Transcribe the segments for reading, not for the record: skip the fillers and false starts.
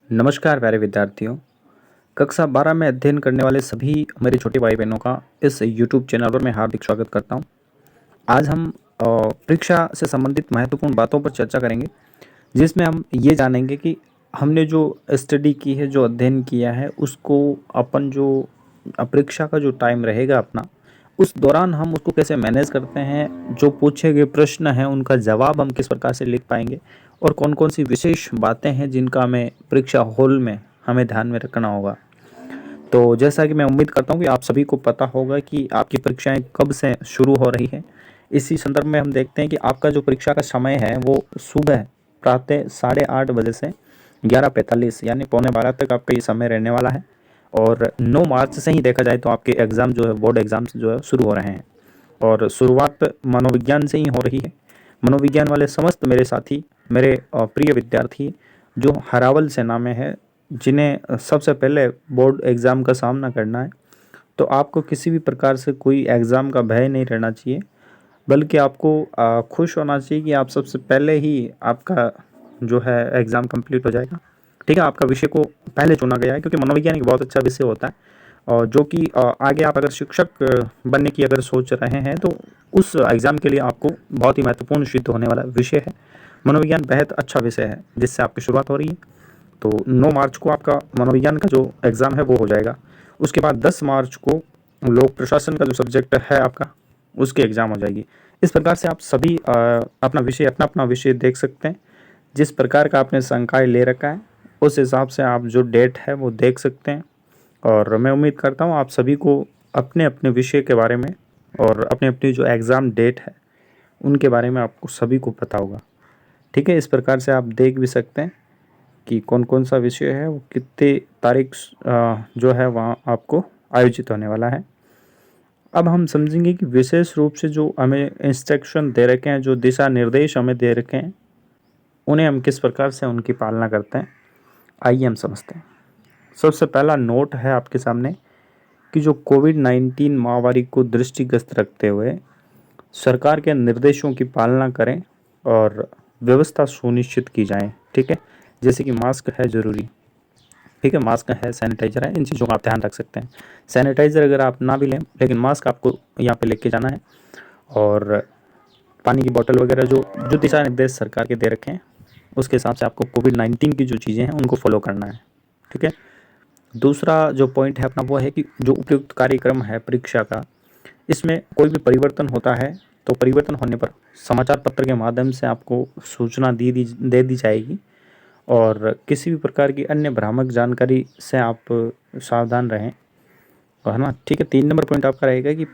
नमस्कार प्यारे विद्यार्थियों। कक्षा 12 में अध्ययन करने वाले सभी मेरे छोटे भाई बहनों का इस यूट्यूब चैनल पर मैं हार्दिक स्वागत करता हूं। आज हम परीक्षा से संबंधित महत्वपूर्ण बातों पर चर्चा करेंगे, जिसमें हम ये जानेंगे कि हमने जो स्टडी की है, जो अध्ययन किया है, उसको अपन जो परीक्षा का जो टाइम रहेगा अपना, उस दौरान हम उसको कैसे मैनेज करते हैं, जो पूछे गए प्रश्न हैं उनका जवाब हम किस प्रकार से लिख पाएंगे और कौन-कौन सी विशेष बातें हैं जिनका हमें परीक्षा हॉल में हमें ध्यान में रखना होगा। तो जैसा कि मैं उम्मीद करता हूँ कि आप सभी को पता होगा कि आपकी परीक्षाएँ कब से शुरू हो रही हैं। इसी संदर्भ में हम देखते हैं कि आपका जो परीक्षा का समय है वो सुबह प्रातः 8:30 बजे से 11:45 यानी पौने 12 तक आपका ये समय रहने वाला है। और 9 मार्च से ही देखा जाए तो आपके एग्ज़ाम जो है, बोर्ड एग्ज़ाम्स जो है शुरू हो रहे हैं और शुरुआत मनोविज्ञान से ही हो रही है। मनोविज्ञान वाले समस्त मेरे साथी, मेरे प्रिय विद्यार्थी जो हरावल सेना में है, जिन्हें सबसे पहले बोर्ड एग्ज़ाम का सामना करना है, तो आपको किसी भी प्रकार से कोई एग्ज़ाम का भय नहीं रहना चाहिए, बल्कि आपको खुश होना चाहिए कि आप सबसे पहले ही आपका जो है एग्ज़ाम कंप्लीट हो जाएगा। ठीक है, आपका विषय को पहले चुना गया है क्योंकि मनोविज्ञान एक बहुत अच्छा विषय होता है और जो कि आगे आप अगर शिक्षक बनने की अगर सोच रहे हैं तो उस एग्ज़ाम के लिए आपको बहुत ही महत्वपूर्ण सिद्ध होने वाला विषय है। मनोविज्ञान बेहद अच्छा विषय है जिससे आपकी शुरुआत हो रही है। तो 9 मार्च को आपका मनोविज्ञान का जो एग्ज़ाम है वो हो जाएगा। उसके बाद 10 मार्च को लोक प्रशासन का जो सब्जेक्ट है आपका, उसकी एग्ज़ाम हो जाएगी। इस प्रकार से आप सभी अपना-अपना विषय देख सकते हैं। जिस प्रकार का आपने संकाय ले रखा है, उस हिसाब से आप जो डेट है वो देख सकते हैं और मैं उम्मीद करता हूँ आप सभी को अपने-अपने विषय के बारे में और अपनी-अपनी जो एग्ज़ाम डेट है, उनके बारे में आपको सभी को पता होगा। ठीक है? इस प्रकार से आप देख भी सकते हैं कि कौन-कौन सा विषय है वो कितने तारीख जो है वहाँ आपको आयोजित होने वाला है। अब हम समझेंगे कि विशेष रूप से जो हमें इंस्ट्रक्शन दे रखे हैं, जो दिशा निर्देश हमें दे रखे हैं, उन्हें हम किस प्रकार से उनकी पालना करते हैं, आइए हम समझते हैं। सबसे पहला नोट है आपके सामने कि जो कोविड-19 महामारी को दृष्टिगत रखते हुए सरकार के निर्देशों की पालना करें और व्यवस्था सुनिश्चित की जाए। ठीक है? जैसे कि मास्क है ज़रूरी। ठीक है? मास्क है, सैनिटाइज़र है, इन चीज़ों का आप ध्यान रख सकते हैं। सैनिटाइज़र अगर आप ना भी लें, लेकिन मास्क आपको यहाँ पे लेके जाना है और पानी की बॉटल वगैरह जो जो दिशा निर्देश सरकार के दे रखे हैं, उसके हिसाब से आपको कोविड-19 की जो चीज़ें हैं, उनको फ़ॉलो करना है। ठीक है? दूसरा जो पॉइंट है अपना वो है कि जो उपयुक्त कार्यक्रम है परीक्षा का, इसमें कोई भी परिवर्तन होता है तो परिवर्तन होने पर समाचार पत्र के माध्यम से आपको सूचना दे दी जाएगी और किसी भी प्रकार की अन्य भ्रामक जानकारी से आप सावधान रहें, है ना? ठीक है, 3 नंबर पॉइंट आपका रहेगा कि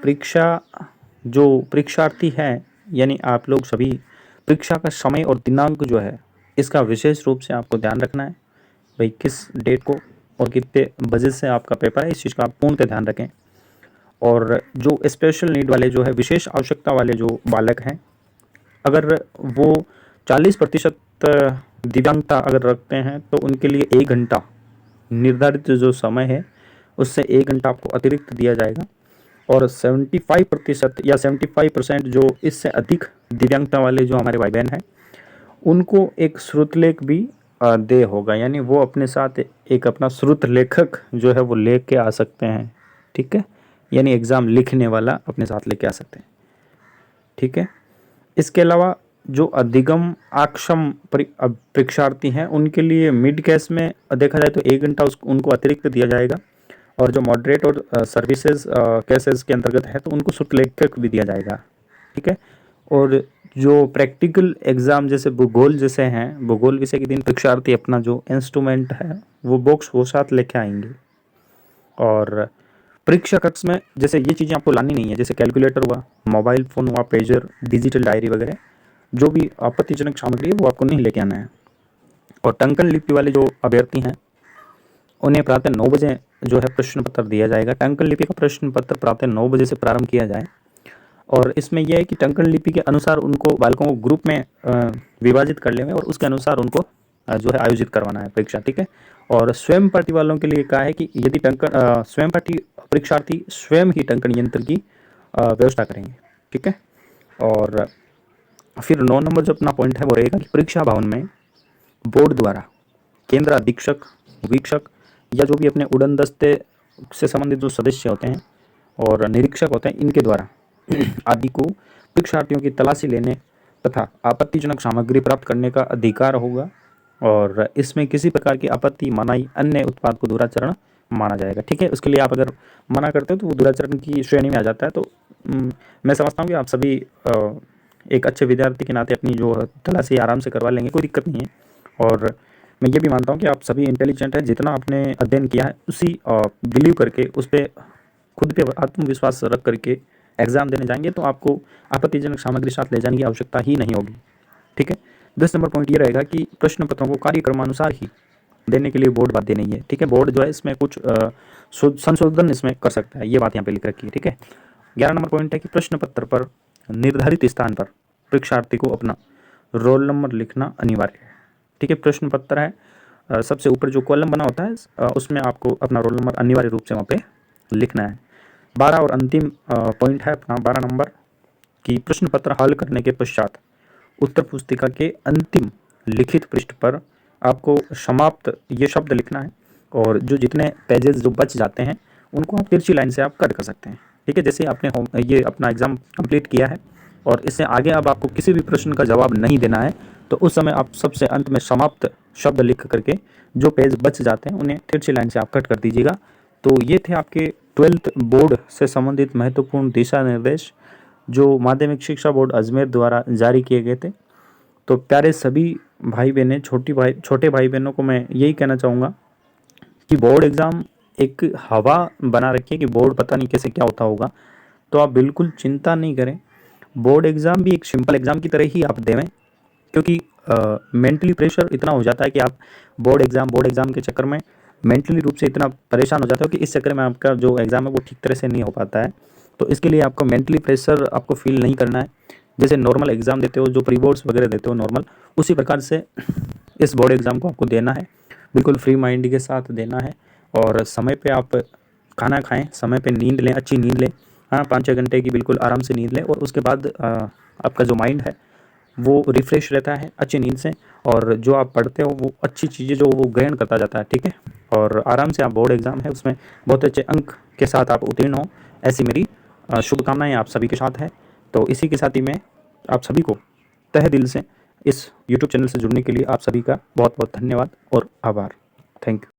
जो परीक्षार्थी हैं, यानी आप लोग सभी, परीक्षा का समय और दिनांक जो है, इसका विशेष रूप से आपको ध्यान रखना है। भई किस डेट को और कितने बजे से आपका पेपर है, इस चीज़ का आप पूर्णतः ध्यान रखें। और जो स्पेशल नीड वाले जो है, विशेष आवश्यकता वाले जो बालक हैं, अगर वो 40% दिव्यांगता अगर रखते हैं तो उनके लिए 1 घंटा निर्धारित जो समय है, उससे 1 घंटा आपको अतिरिक्त दिया जाएगा और 75% या 75% जो इससे अधिक दिव्यांगता वाले जो हमारे भाई-बहन हैं, उनको एक श्रुतलेख भी देय होगा, यानी वो अपने साथ एक अपना श्रुतलेखक जो है वो लेके आ सकते हैं। ठीक है? यानी एग्ज़ाम लिखने वाला अपने साथ लेके आ सकते हैं। ठीक है? इसके अलावा जो अधिगम आक्षम परीक्षार्थी हैं, उनके लिए मिड केस में देखा जाए तो 1 घंटा उनको अतिरिक्त दिया जाएगा और जो मॉडरेट और सर्विसेज केसेस के अंतर्गत है तो उनको शुल्क भी दिया जाएगा। ठीक है? और जो प्रैक्टिकल एग्ज़ाम जैसे भूगोल जैसे हैं, भूगोल विषय के दिन परीक्षार्थी अपना जो इंस्ट्रूमेंट है वो बॉक्स वो साथ लेके आएंगे और परीक्षा कक्ष में जैसे ये चीज़ें आपको लानी नहीं है, जैसे कैलकुलेटर हुआ, मोबाइल फ़ोन हुआ, पेजर, डिजिटल डायरी वगैरह, जो भी आपत्तिजनक सामग्री है वो आपको नहीं लेके आना है। और टंकन लिपि वाले जो अभ्यर्थी हैं, उन्हें प्रातः 9 बजे जो है प्रश्न पत्र दिया जाएगा। टंकन लिपि का प्रश्न पत्र प्रातः 9 बजे से प्रारंभ किया जाए और इसमें यह है कि टंकन लिपि के अनुसार उनको बालकों को ग्रुप में विभाजित कर लेंगे और उसके अनुसार उनको जो है आयोजित करवाना है परीक्षा। ठीक है? और स्वयं पाठी वालों के लिए कहा है कि यदि स्वयं पाठी परीक्षार्थी स्वयं ही टंकन यंत्र की व्यवस्था करेंगे। ठीक है? और फिर 9 नंबर जो अपना पॉइंट है वो रहेगा कि परीक्षा भवन में बोर्ड द्वारा केंद्र अधीक्षक वीक्षक या जो भी अपने उड़न दस्ते से संबंधित जो सदस्य होते हैं और निरीक्षक होते हैं, इनके द्वारा आदि को परीक्षार्थियों की तलाशी लेने तथा आपत्तिजनक सामग्री प्राप्त करने का अधिकार होगा और इसमें किसी प्रकार की आपत्ति, मनाही, अन्य उत्पाद को दुराचरण माना जाएगा। ठीक है, उसके लिए आप अगर मना करते हो तो वो दुराचरण की श्रेणी में आ जाता है। तो मैं समझता हूँ कि आप सभी एक अच्छे विद्यार्थी के नाते अपनी जो तलाशी आराम से करवा लेंगे, कोई दिक्कत नहीं है। और मैं ये भी मानता हूँ कि आप सभी इंटेलिजेंट हैं, जितना आपने अध्ययन किया है उसी बिलीव करके उस पर खुद पे आत्मविश्वास रख करके एग्ज़ाम देने जाएंगे तो आपको आपत्तिजनक सामग्री साथ ले जाने की आवश्यकता ही नहीं होगी। ठीक है, 10 नंबर पॉइंट ये रहेगा कि प्रश्न पत्रों को कार्यक्रमानुसार ही देने के लिए बोर्ड बाध्य नहीं है। ठीक है, बोर्ड जो है इसमें कुछ संशोधन इसमें कर सकता है, ये बात यहाँ पे लिख रखी है। ठीक है, 11 नंबर पॉइंट है कि प्रश्न पत्र पर निर्धारित स्थान पर परीक्षार्थी को अपना रोल नंबर लिखना अनिवार्य है। ठीक है, प्रश्न पत्र है, सबसे ऊपर जो कॉलम बना होता है उसमें आपको अपना रोल नंबर अनिवार्य रूप से वहाँ पे लिखना है। 12 और अंतिम पॉइंट है अपना 12 नंबर कि प्रश्न पत्र हल करने के पश्चात उत्तर पुस्तिका के अंतिम लिखित पृष्ठ पर आपको समाप्त ये शब्द लिखना है और जो जितने पेजेस जो बच जाते हैं उनको आप तिरछी लाइन से आप कट कर सकते हैं। ठीक है, जैसे आपने ये अपना एग्ज़ाम कंप्लीट किया है और इससे आगे अब आपको किसी भी प्रश्न का जवाब नहीं देना है तो उस समय आप सबसे अंत में समाप्त शब्द लिख करके जो पेज बच जाते हैं उन्हें तिरछी लाइन से आप कट कर दीजिएगा। तो ये थे आपके 12th बोर्ड से संबंधित महत्वपूर्ण दिशा निर्देश जो माध्यमिक शिक्षा बोर्ड अजमेर द्वारा जारी किए गए थे। तो प्यारे सभी भाई बहनें, छोटे भाई बहनों को मैं यही कहना चाहूँगा कि बोर्ड एग्ज़ाम एक हवा बना रखी है कि बोर्ड पता नहीं कैसे क्या होता होगा, तो आप बिल्कुल चिंता नहीं करें। बोर्ड एग्ज़ाम भी एक सिंपल एग्ज़ाम की तरह ही आप देवें, क्योंकि मेंटली प्रेशर इतना हो जाता है कि आप बोर्ड एग्ज़ाम के चक्कर में मेंटली रूप से इतना परेशान हो जाते हो कि इस चक्कर में आपका जो एग्ज़ाम है वो ठीक तरह से नहीं हो पाता है। तो इसके लिए आपको मेंटली प्रेशर आपको फील नहीं करना है। जैसे नॉर्मल एग्ज़ाम देते हो, जो प्री बोर्ड्स वगैरह देते हो नॉर्मल, उसी प्रकार से इस बोर्ड एग्ज़ाम को आपको देना है। बिल्कुल फ्री माइंड के साथ देना है और समय पे आप खाना खाएं, समय पे नींद लें, अच्छी नींद लें। हाँ, 5-6 घंटे की बिल्कुल आराम से नींद लें और उसके बाद आपका जो माइंड है वो रिफ़्रेश रहता है अच्छी नींद से और जो आप पढ़ते हो वो अच्छी चीज़ें जो वो ग्रहण करता जाता है। ठीक है, और आराम से आप बोर्ड एग्ज़ाम है उसमें बहुत अच्छे अंक के साथ आप उत्तीर्ण हो, ऐसी मेरी शुभकामनाएँ आप सभी के साथ है। तो इसी के साथ ही मैं आप सभी को तहे दिल से इस यूट्यूब चैनल से जुड़ने के लिए आप सभी का बहुत बहुत धन्यवाद और आभार। Thank you.